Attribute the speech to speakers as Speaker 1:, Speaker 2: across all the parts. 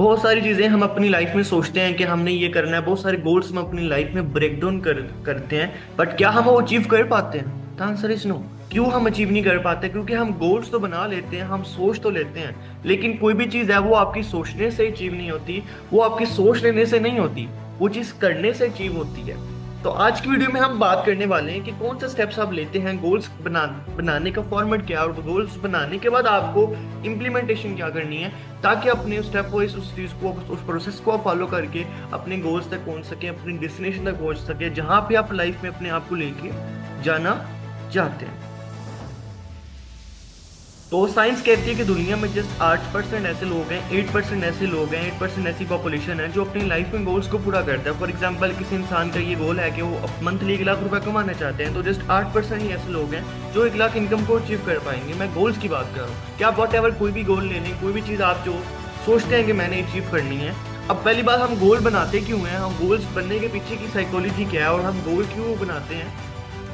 Speaker 1: बहुत सारी चीजें हम अपनी लाइफ में सोचते हैं कि हमने ये करना है, बहुत सारे गोल्स हम अपनी लाइफ में ब्रेक डाउन करते हैं, बट क्या हम वो अचीव कर पाते हैं? The answer is no. क्यों हम अचीव नहीं कर पाते? क्योंकि हम गोल्स तो बना लेते हैं, हम सोच तो लेते हैं, लेकिन कोई भी चीज है वो आपकी सोचने से अचीव नहीं होती, वो आपकी सोच लेने से नहीं होती, वो चीज करने से अचीव होती है। तो आज की वीडियो में हम बात करने वाले हैं कि कौन सा स्टेप्स आप लेते हैं, गोल्स बनाने का फॉर्मेट क्या है, और गोल्स बनाने के बाद आपको इम्प्लीमेंटेशन क्या करनी है, ताकि अपने उस स्टेप को उस चीज को उस प्रोसेस को आप फॉलो करके अपने गोल्स तक पहुंच सके, अपनी डेस्टिनेशन तक पहुंच सके, जहां पे आप लाइफ में अपने आप को लेके जाना चाहते हैं। तो साइंस कहती है कि दुनिया में जस्ट 8% ऐसे लोग हैं, 8% ऐसे लोग हैं, 8% ऐसी पॉपुलेशन है जो अपनी लाइफ में गोल्स को पूरा करता है। फॉर एग्जांपल, किसी इंसान का ये गोल है कि वो मंथली 1 लाख रुपए कमाना चाहते हैं, तो जस्ट 8% ही ऐसे लोग हैं जो 1 लाख इनकम को अचीव कर पाएंगे। मैं गोल्स की बात कर रहा हूँ। क्या वॉट एवर कोई भी गोल ले लें, कोई भी चीज़ आप जो सोचते हैं कि मैंने अचीव करनी है। अब पहली बात, हम गोल बनाते क्यों हैं, हम गोल्स बनने के पीछे की साइकोलॉजी क्या है, और हम गोल क्यों बनाते हैं।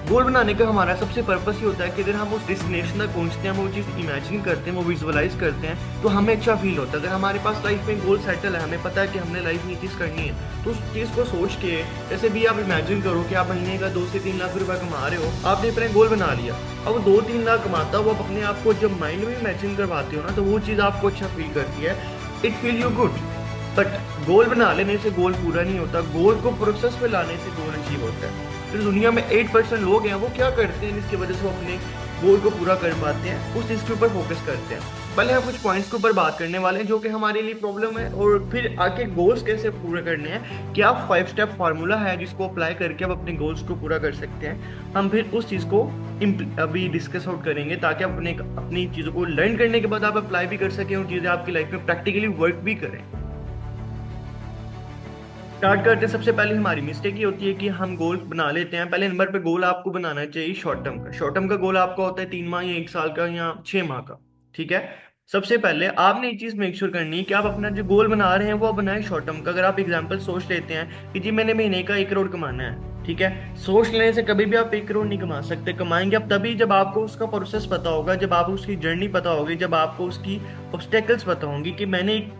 Speaker 1: गोल बनाने का हमारा सबसे पर्पस ही होता है कि अगर हम उस डेस्टिनेशन तक पहुंचते हैं, हम वो चीज़ इमेजिन करते हैं, वो विजुअलाइज करते हैं, तो हमें अच्छा फील होता है। अगर हमारे पास लाइफ में गोल सेटल है, हमें पता है कि हमने लाइफ में ये चीज़ करनी है, तो उस चीज़ को सोच के, जैसे भी आप इमेजिन करो कि आप महीने का 2 से 3 लाख रुपए कमा रहे हो, आपने अपने गोल बना लिया। अब वो 2-3 लाख कमाता हो, आप अपने आप को जब माइंड में इमेजिन करवाते हो ना, तो वो चीज़ आपको अच्छा फील करती है, it feel you good. But गोल बना लेने से गोल पूरा नहीं होता, गोल को प्रोसेस में लाने से गोल अचीव होता है। तो दुनिया में 8% लोग हैं, वो क्या करते हैं जिसकी वजह से वो अपने गोल को पूरा कर पाते हैं, उस चीज़ के ऊपर फोकस करते हैं। पहले हम कुछ पॉइंट्स के ऊपर बात करने वाले हैं जो कि हमारे लिए प्रॉब्लम है, और फिर आके गोल्स कैसे पूरे करने हैं, क्या 5 स्टेप फार्मूला है जिसको अप्लाई करके आप अपने गोल्स को पूरा कर सकते हैं। हम फिर उस चीज़ को अभी डिस्कस आउट करेंगे, ताकि अपनी चीज़ों को लर्न करने के बाद आप अप्लाई भी कर सकें, और चीज़ें आपकी लाइफ में प्रैक्टिकली वर्क भी करें। स्टार्ट करते हैं। सबसे पहले हमारी मिस्टेक ये होती है कि हम गोल बना लेते हैं। पहले नंबर पे गोल आपको बनाना चाहिए शॉर्ट टर्म का। शॉर्ट टर्म का गोल आपका होता है 3 माह या 1 साल का या 6 माह का। ठीक है। सबसे पहले आपने ये चीज मेक श्योर करनी है कि आप अपना जो गोल बना रहे हैं वो आप बनाए शॉर्ट टर्म का। अगर आप एग्जाम्पल सोच लेते हैं कि जी मैंने महीने का 1 करोड़ कमाना है, ठीक है, सोच लेने से कभी भी आप 1 करोड़ नहीं कमा सकते। कमाएंगे आप तभी जब आपको उसका प्रोसेस पता होगा, जब आपको उसकी जर्नी पता होगी, जब आपको उसकी ऑब्स्टेकल्स पता होंगी कि मैंने 1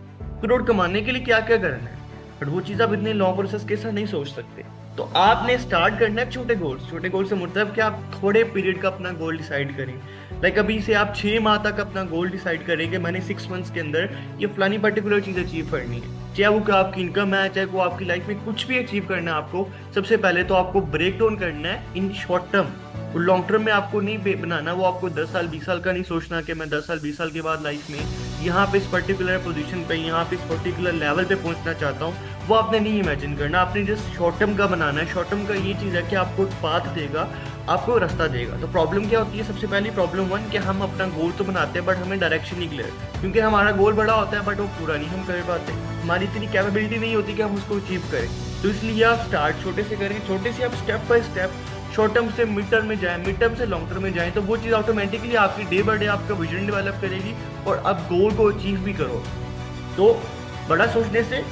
Speaker 1: करोड़ कमाने के लिए क्या क्या करना है। बट वो चीज़ आप इतने लॉन्ग प्रोसेस के साथ नहीं सोच सकते। तो आपने स्टार्ट करना है छोटे गोल्स। छोटे गोल से मतलब कि आप थोड़े पीरियड का अपना गोल डिसाइड करें। लाइक अभी से आप 6 माह तक अपना गोल डिसाइड करें कि मैंने 6 मंथ्स के अंदर ये फलानी पर्टिकुलर चीज़ अचीव करनी है। चाहे वो आपकी इनकम है, चाहे वो आपकी लाइफ में कुछ भी अचीव करना है आपको, सबसे पहले तो आपको ब्रेक डाउन करना है इन शॉर्ट टर्म। वो लॉन्ग टर्म में आपको नहीं बनाना। वो आपको 10 साल 20 साल का नहीं सोचना कि मैं 10 साल 20 साल के बाद लाइफ में यहाँ पे इस पर्टिकुलर पोजीशन पे, यहाँ पे इस पर्टिकुलर लेवल पे पहुंचना चाहता हूँ। वो आपने नहीं इमेजिन करना, आपने जस्ट शॉर्ट टर्म का बनाना है। शॉर्ट टर्म का ये चीज़ है कि आपको पाथ देगा, आपको रास्ता देगा। तो प्रॉब्लम क्या होती है? सबसे पहली प्रॉब्लम 1 कि हम अपना गोल तो बनाते हैं बट हमें डायरेक्शन नहीं क्लियर, क्योंकि हमारा गोल बड़ा होता है बट वो पूरा नहीं हम कर पाते। हमारी इतनी कैपेबिलिटी नहीं होती कि हम उसको अचीव करें। तो इसलिए आप स्टार्ट छोटे से करें, छोटे से आप step by step short term से मिड टर्म में जाएं, मिड टर्म से लॉन्ग टर्म में जाएं, तो वो चीज़ ऑटोमेटिकली आपकी डे बाय डे आपका विजन डेवलप करेगी और आप गोल को अचीव भी करो। तो बड़ा सोचने से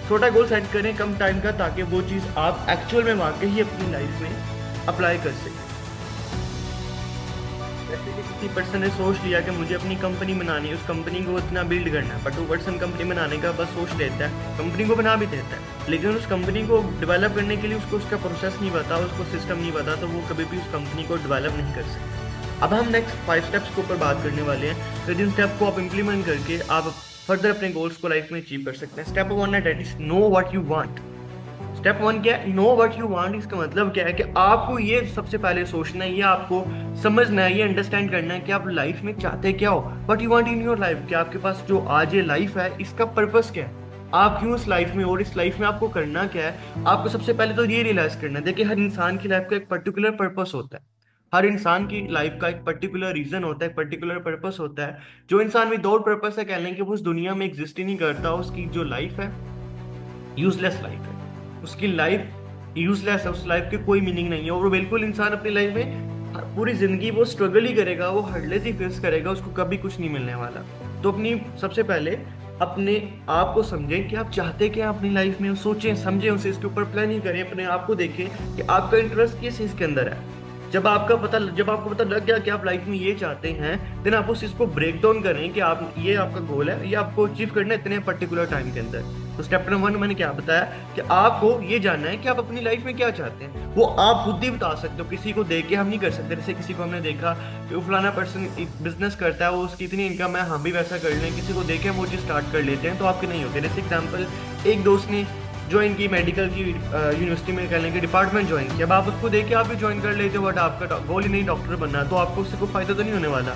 Speaker 1: छोटा गोल सेट करें कम टाइम का, ताकि वो चीज़ आप एक्चुअल में वाकई ही अपनी लाइफ में अप्लाई कर सकें। जैसे कि किसी पर्सन ने सोच लिया कि मुझे अपनी कंपनी बनानी है, उस कंपनी को इतना बिल्ड करना है, बट वो पर्सन कंपनी बनाने का बस सोच लेता है, कंपनी को बना भी देता है, लेकिन उस कंपनी को डेवलप करने के लिए उसको उसका प्रोसेस नहीं पता, उसको सिस्टम नहीं पता, तो वो कभी भी उस कंपनी को डेवलप नहीं कर सकते। अब हम नेक्स्ट 5 स्टेप्स के ऊपर बात करने वाले हैं, तो जिन स्टेप को आप इंप्लीमेंट करके आप फर्दर अपने गोल्स को लाइफ में अचीव कर सकते हैं। स्टेप 1 है that is know what you want. Step 1 क्या है? Know what you want. इसका मतलब क्या है कि आपको ये सबसे पहले सोचना है, ये आपको समझना है, ये अंडरस्टैंड करना है कि आप लाइफ में चाहते क्या हो। What you want in your life. कि आपके पास जो आज ये लाइफ है इसका पर्पस क्या है, आप क्यों इस लाइफ में, और इस लाइफ में आपको करना क्या है। आपको सबसे पहले तो ये रियलाइज करना है। देखिए, हर इंसान की लाइफ का एक पर्टिकुलर पर्पस होता है, हर इंसान की लाइफ का एक पर्टिकुलर रीजन होता है, एक पर्टिकुलर पर्पस होता है। जो इंसान विदाउट पर्पस है, कह लें कि वो उस दुनिया में एग्जिस्ट ही नहीं करता, उसकी जो लाइफ है यूजलेस लाइफ है, उसकी लाइफ यूजलेस है, उस लाइफ की कोई मीनिंग नहीं है। और वो बिल्कुल इंसान अपनी लाइफ में पूरी जिंदगी वो स्ट्रगल ही करेगा, वो हर्डलेस ही फेस करेगा, उसको कभी कुछ नहीं मिलने वाला। तो अपनी सबसे पहले अपने आप को समझें कि आप चाहते क्या अपनी लाइफ में, सोचें समझें, उसे इसके ऊपर प्लानिंग करें, अपने आप को देखें कि आपका इंटरेस्ट किस चीज़ के अंदर है। जब आपको पता लग गया कि आप लाइफ में ये चाहते हैं, देन आप उस चीज को ब्रेक डाउन करें कि आप, ये आपका गोल है, ये आपको अचीव करना है इतने पर्टिकुलर टाइम के अंदर। तो स्टेप नंबर 1 मैंने क्या बताया कि आपको ये जानना है कि आप अपनी लाइफ में क्या चाहते हैं। वो आप खुद ही बता सकते हो, किसी को देख के हम नहीं कर सकते। जैसे किसी को हमने देखा कि वो फलाना पर्सन बिजनेस करता है, वो उसकी इतनी इनकम है, हम भी वैसा कर लें, किसी को देख के हम वो चीज़ स्टार्ट कर लेते हैं, तो आपके नहीं होते। जैसे एग्जाम्पल, एक दोस्त ने ज्वाइन की मेडिकल की यूनिवर्सिटी में करने के डिपार्टमेंट ज्वाइन किया, अब आप उसको देख के आप भी ज्वाइन कर लेते हो, बट आपका गोल ही नहीं डॉक्टर बनना, तो आपको उससे कोई फायदा तो नहीं होने वाला।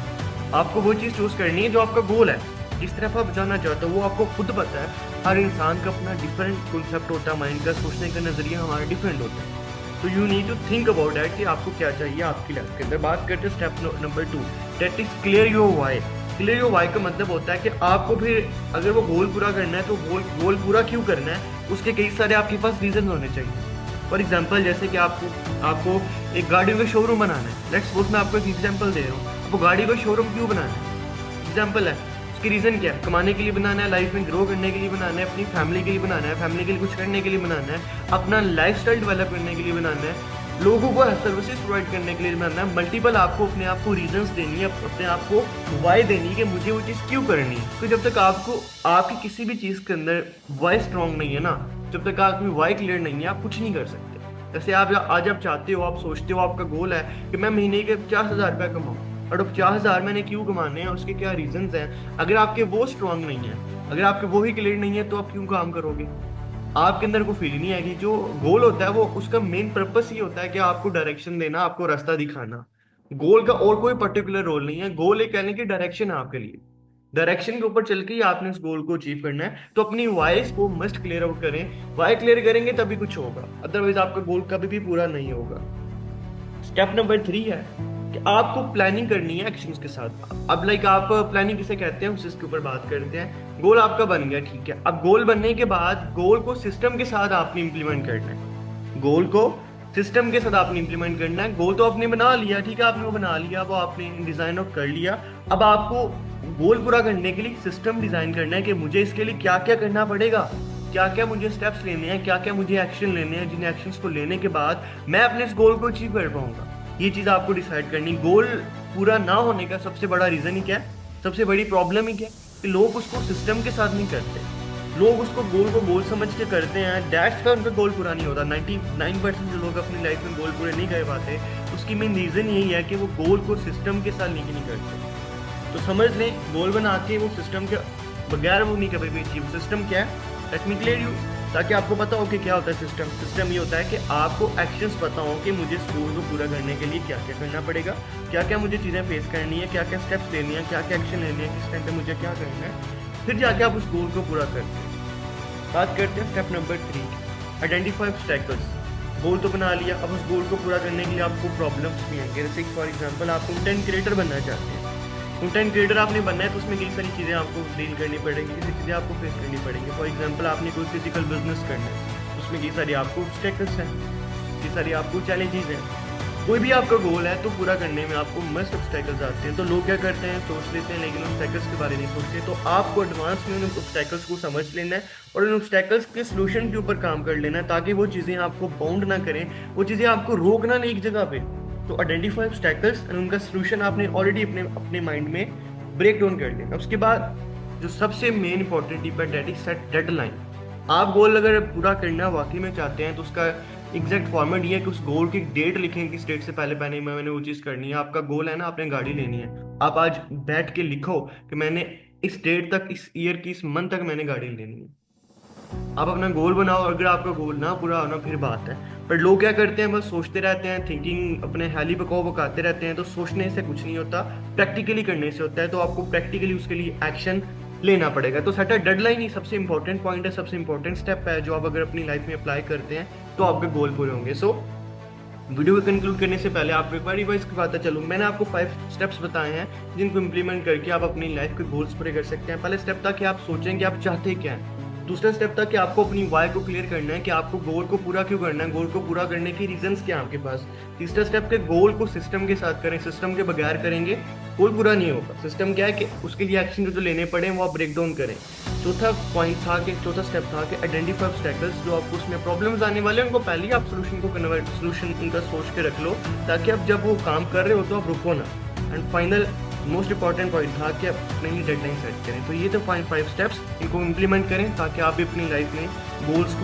Speaker 1: आपको वो चीज़ चूज करनी है जो आपका गोल है, जिस तरफ आप जाना चाहते हो, वो आपको खुद पता है। हर इंसान का अपना डिफरेंट कॉन्सेप्ट होता है, माइंड का सोचने का नजरिया हमारा डिफरेंट होता है। तो you need to think about that कि आपको क्या चाहिए आपकी लाइफ के अंदर। बात करते हैं step number 2, that is clear your why. Clear your why का मतलब होता है कि आपको फिर अगर वो गोल पूरा करना है तो गोल पूरा क्यों करना है, उसके कई सारे आपके पास रीजन होने चाहिए। फॉर एग्जाम्पल, जैसे कि आपको एक गाड़ियों का शोरूम बनाना है। लेट्स सपोज मैं आपको एक एग्जाम्पल दे रहा हूँ, आपको गाड़ी का शोरूम क्यों बनाना है, एग्जाम्पल है, उसकी रीजन क्या है, कमाने के लिए बनाना है, लाइफ में ग्रो करने के लिए बनाना है, अपनी फैमिली के लिए बनाना है, फैमिली के लिए कुछ करने के लिए बनाना है, अपना लाइफस्टाइल डेवलप करने के लिए बनाना है, लोगों को सर्विसेज प्रोवाइड करने के लिए बनाना है। मल्टीपल आपको अपने आप को रीजंस देनी है, अपने आप को वाई देनी है कि मुझे वो चीज़ क्यों करनी है। तो जब तक आपको आपकी किसी भी चीज़ के अंदर वाई स्ट्रांग नहीं है ना, जब तक आपकी वाई क्लियर नहीं है, आप कुछ नहीं कर सकते। जैसे आज आप चाहते हो, आप सोचते हो, आपका गोल है कि मैं महीने के 50,000 रुपये कमाऊँ, और 50,000 मैंने क्यों कमाने हैं, उसके क्या रीजंस हैं। अगर आपके वो स्ट्रांग नहीं है, अगर आपके वो ही क्लियर नहीं है, तो आप क्यों काम करोगे, आपके अंदर को फील नहीं आएगी। जो गोल होता है वो उसका मेन पर्पस ही होता है कि आपको डायरेक्शन देना, आपको रास्ता दिखाना। गोल का और कोई पर्टिकुलर रोल नहीं है, गोल एक कहने की डायरेक्शन है आपके लिए। डायरेक्शन के ऊपर चल के ही आपने इस गोल को अचीव करना है। तो अपनी वाइस को मस्ट क्लियर आउट करें, वाई क्लियर करेंगे तभी कुछ होगा, अदरवाइज आपका गोल कभी भी पूरा नहीं होगा। स्टेप नंबर 3 है कि आपको प्लानिंग करनी है एक्शंस के साथ। अब लाइक आप प्लानिंग किसे कहते हैं उस इसके ऊपर बात करते हैं। गोल आपका बन गया, ठीक है, अब गोल बनने के बाद गोल को सिस्टम के साथ आपने इंप्लीमेंट करना है। गोल को सिस्टम के साथ आपने इंप्लीमेंट करना है। गोल तो आपने बना लिया, ठीक है, आपने वो बना लिया, वो आपने डिजाइन आउट कर लिया। अब आपको गोल पूरा करने के लिए सिस्टम डिजाइन करना है कि मुझे इसके लिए क्या क्या करना पड़ेगा, क्या क्या मुझे स्टेप्स लेने हैं, क्या क्या मुझे एक्शन लेने हैं, जिन एक्शंस को लेने के बाद मैं अपने इस गोल को अचीव कर पाऊंगा। ये चीज़ आपको डिसाइड करनी। गोल पूरा ना होने का सबसे बड़ा रीज़न ही क्या है, सबसे बड़ी प्रॉब्लम ही क्या है कि लोग उसको सिस्टम के साथ नहीं करते। लोग उसको गोल को गोल समझ के करते हैं, दैट्स का उनका गोल पूरा नहीं होता। 99% जो लोग अपनी लाइफ में गोल पूरे नहीं कर पाते, उसकी मेन रीज़न यही है कि वो गोल को सिस्टम के साथ लिंक नहीं करते। तो समझ लें, गोल बना के वो सिस्टम के बगैर वो नहीं कभी भी अचीव। सिस्टम क्या है, लेट मी क्लियर यू, ताकि आपको पता हो कि क्या होता है सिस्टम। सिस्टम ये होता है कि आपको एक्शंस पता हो कि मुझे इस गोल को पूरा करने के लिए क्या क्या करना पड़ेगा, क्या क्या मुझे चीज़ें फेस करनी है, क्या क्या स्टेप्स लेनी है, क्या क्या एक्शन लेने हैं, किस टाइम पे मुझे क्या करना है, फिर जाके आप उस गोल को पूरा करते हैं। बात करते हैं स्टेप नंबर 3, आइडेंटिफाई ऑब्स्टैकल्स। गोल तो बना लिया, अब उस गोल को पूरा करने के लिए आपको प्रॉब्लम्स भी आएंगे। जैसे फॉर एग्जाम्पल, आप कंटेंट क्रिएटर बनना चाहते हैं, कंटेंट क्रिएटर आपने बनना है, तो उसमें कई सारी चीज़ें आपको डील करनी पड़ेंगी, किसी चीज़ें आपको फेस करनी पड़ेंगी। फॉर एग्जांपल, आपने कोई फिजिकल बिजनेस करना है, उसमें कई सारी आपको ऑब्स्टेकल्स हैं, कई सारी आपको चैलेंजेस हैं। कोई भी आपका गोल है तो पूरा करने में आपको मस्ट ऑब्स्टेकल्स आते हैं। तो लोग क्या करते हैं, सोच लेते हैं, लेकिन ऑब्स्टेकल्स के बारे में नहीं सोचते। तो आपको एडवांस में उन ऑब्स्टेकल्स को समझ लेना है और उन ऑब्स्टेकल्स के सोल्यूशन के ऊपर काम कर लेना है, ताकि वो चीज़ें आपको बाउंड ना करें, वो चीज़ें आपको रोकना नहीं एक जगह पे। तो आइडेंटिफाई ऑब्स्टेकल्स और उनका सोल्यूशन आपने ऑलरेडी अपने माइंड में ब्रेक डाउन कर लेना। उसके बाद जो सबसे मेन इंपॉर्टेंट टिप है, डेट इज सेट डेडलाइन। आप गोल अगर पूरा करना वाकई में चाहते हैं तो उसका एग्जैक्ट फॉर्मेट ये है कि उस गोल की डेट लिखें कि इस डेट से पहले पहले मैंने वो चीज़ करनी है। आपका गोल है ना, आपने गाड़ी लेनी है, आप आज बैठ के लिखो कि मैंने इस डेट तक, इस ईयर की इस मंथ तक मैंने गाड़ी लेनी है। आप अपना गोल बनाओ, अगर आपका गोल ना पूरा होना फिर बात है। पर लोग क्या करते हैं, बस सोचते रहते हैं, थिंकिंग अपने हैली पकाओ पकाते रहते हैं। तो सोचने से कुछ नहीं होता, प्रैक्टिकली करने से होता है। तो आपको प्रैक्टिकली उसके लिए एक्शन लेना पड़ेगा। तो सेट अ डेडलाइन ही सबसे इंपॉर्टेंट पॉइंट है, सबसे इंपॉर्टेंट स्टेप है, जो आप अगर अपनी लाइफ में अप्लाई करते हैं तो आपके गोल पूरे होंगे। सो वीडियो को कंक्लूड करने से पहले आपको एक बार रिवाइज करवाता चलूँ। मैंने आपको 5 स्टेप्स बताए हैं जिनको इंप्लीमेंट करके आप अपनी लाइफ के गोल्स पूरे कर सकते हैं। पहले स्टेप था कि आप सोचें कि आप चाहते क्या हैं। दूसरा स्टेप था कि आपको अपनी वाई को क्लियर करना है कि आपको गोल को पूरा क्यों करना है, गोल को पूरा करने की रीजंस क्या है आपके पास। तीसरा स्टेप के गोल को सिस्टम के साथ करें, सिस्टम के बगैर करेंगे गोल पूरा नहीं होगा। सिस्टम क्या है कि उसके लिए एक्शन जो लेने पड़े वो आप ब्रेक डाउन करें। चौथा स्टेप था कि आइडेंटिफाई ऑब्स्टैकल्स, जो आपको उसमें प्रॉब्लम्स आने वाले हैं उनको पहले ही आप सोल्यूशन उनका सोच के रख लो, ताकि आप जब वो काम कर रहे हो तो आप रुको ना। And final most important point था कि आप अपने लिए डेडलाइन सेट करें। तो ये तो 5 स्टेप्स, इनको इम्प्लीमेंट करें ताकि आप भी अपनी लाइफ में गोल्स को